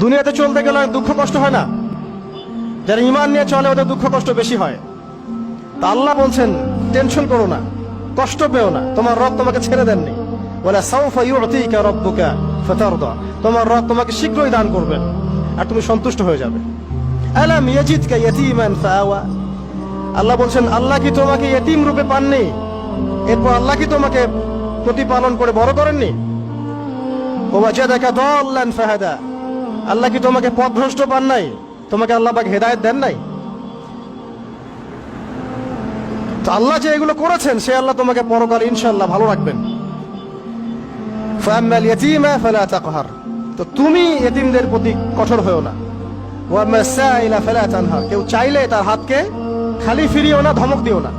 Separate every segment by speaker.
Speaker 1: দুনিয়াতে চলতে গেলে দুঃখ কষ্ট হয় না? যারা ঈমান নিয়ে চলে ওদের দুঃখ কষ্ট বেশি হয়। তা আল্লাহ বলছেন টেনশন করো না, কষ্ট পেও না, তোমার রব তোমাকে ছেড়ে দেননি। ওয়ালা সাউফা ইউতিকা রাব্বুকা ফাতারদা, তোমার রব তোমাকে শীঘ্রই দান করবেন আর তুমি সন্তুষ্ট হয়ে যাবে। আলাম ইয়াজিদকা ইয়াতীমান ফাআওয়া, আল্লাহ বলছেন আল্লাহ কি তোমাকে ইয়তীম রূপে পাননি? এরপর আল্লাহ কি তোমাকে প্রতিপালন করে বড় করেননি? ওয়াজাদাকা দাল্লান ফাহাদা, আল্লাহ কি তোমাকে পথভ্রষ্ট পান নাই? তোমাকে আল্লাহ পাক হেদায়েত দেন নাই? তো আল্লাহ যে এগুলো করেছেন সে আল্লাহ তোমাকে পরকাল ইনশাআল্লাহ ভালো রাখবেন। ফাআম্মাল ইয়াতীমা ফালা তাকহার, তো তুমি ইয়তীমদের প্রতি কঠোর হয়ো না। ওয়া মাসাইলা ফালা তানহার, কেউ চাইলে তার হাতকে খালি ফিরিও না, ধমক দিও না।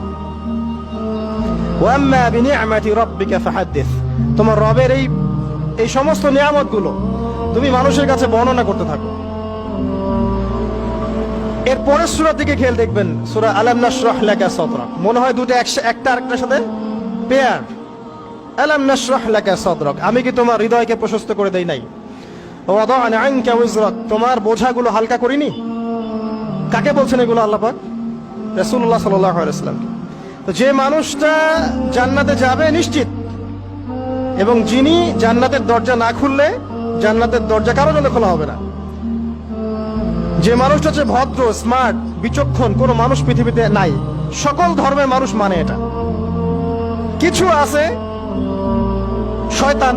Speaker 1: ওয়া আম্মা বিনি'মাতি রাব্বিকা ফাহাদ্দিস, তোমার রবের এই সমস্ত নিয়ামতগুলো তুমি মানুষের কাছে বর্ণনা করতে থাকো। এর পরের সূরার দিকে খেয়াল দেখবেন, সূরা আলাম নাশরাহ লাকা সাদরাক, মনে হয় দুটো একটা আরেকটার সাথে পেয়ার। আলাম নাশরাহ লাকা সাদরাক, আমি কি তোমার হৃদয়কে প্রশস্ত করে দেই নাই? ওয়া ওয়াদা'না আনকা উযরাক, তোমার বোঝাগুলো হালকা করিনি? কাকে বলছেন এগুলো আল্লাহ পাক? রাসূলুল্লাহ সাল্লাল্লাহু আলাইহি ওয়াসাল্লাম। তো যে মানুষটা জান্নাতে যাবে নিশ্চিত, এবং যিনি জান্নাতের দরজা না খুললে জান্নাতের দরজা কারো জন্য খোলা হবে না, যে মানুষটা হচ্ছে ভদ্র, স্মার্ট, বিচক্ষণ, কোনো মানুষ পৃথিবীতে নাই। সকল ধর্মের মানুষ মানে এটা। কিছু আছে শয়তান,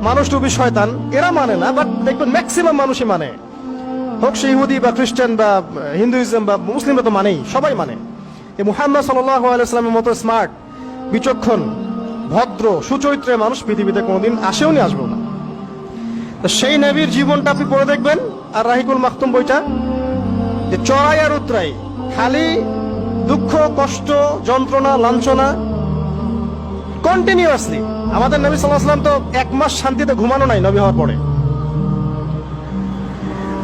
Speaker 1: মানুষ টুপি শয়তান, এরা মানে না, বাট দেখবেন ম্যাক্সিমাম মানুষই মানে, হোক সে ইহুদি বা খ্রিস্টান বা হিন্দুইজম বা মুসলিমরা তো মানেই, সবাই মানে। এই মুহাম্মদ সাল্লাল্লাহু আলাইহি ওয়াসাল্লামের মতো স্মার্ট, বিচক্ষণ, ভদ্র, সুচরিত্রের মানুষ পৃথিবীতে কোনোদিন আসেও নি, আসবেও না। তো সেই নবীর জীবনটা আপনি পড়ে দেখবেন, আর রাহিকুল মাখতুম বইটা, যে চড়াই আর উতরাই, খালি দুঃখ, কষ্ট, যন্ত্রণা, লাঞ্ছনা, কন্টিনিউয়াসলি। আমাদের নবী সাল্লাল্লাহু আলাইহি ওয়াসাল্লাম তো 1 মাস শান্তিতে ঘুমানো নাই নবী হওয়ার পরে।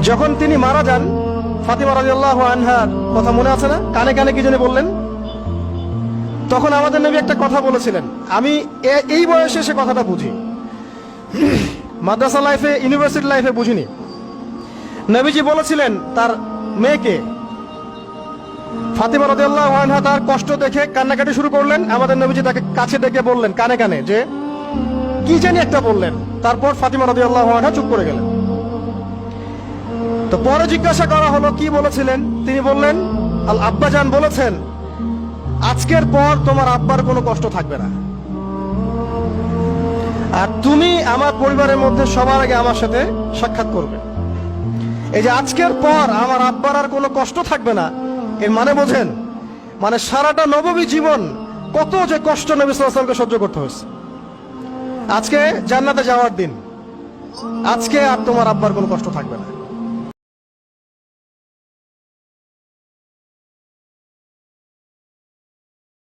Speaker 1: যখন তিনি মারা যান, ফাতিমা রাদিয়াল্লাহু আনহার কথা মনে আছে না? কানে কানে কি জানি বললেন। তখন আমাদের নবী একটা কথা বলেছিলেন, আমি এই বয়সে সে কথাটা বুঝি, মাদ্রাসা লাইফে, ইউনিভার্সিটি লাইফে বুঝিনি। নবীজি বলেছিলেন তার মেয়েকে, ফাতিমা রাদিয়াল্লাহু আনহা তার কষ্ট দেখে কান্নাকাটি শুরু করলেন। আমাদের নবীজি তাকে কাছে ডেকে বললেন কানে কানে যে কি জানি একটা বললেন, তারপর ফাতিমা রাদিয়াল্লাহু আনহা চুপ করে গেলেন। তো পরে জিজ্ঞাসা করা হলো কি বলেছিলেন, তিনি বললেন আল আব্বাজান বলেছেন আজকের পর তোমার আব্বার কোনো কষ্ট থাকবে না, আর তুমি আমার পরিবারের মধ্যে সবার আগে আমার সাথে সাক্ষাৎ করবে। এই যে আজকের পর আমার আব্বার আর কোনো কষ্ট থাকবে না, এর মানে বোঝেন, মানে সারাটা নববী জীবন কত যে কষ্ট নবী সাল্লাল্লাহু আলাইহি ওয়াসাল্লামকে সহ্য করতে হয়েছে। আজকে জান্নাতে যাওয়ার দিন, আজকে আর তোমার আব্বার কোনো কষ্ট থাকবে না।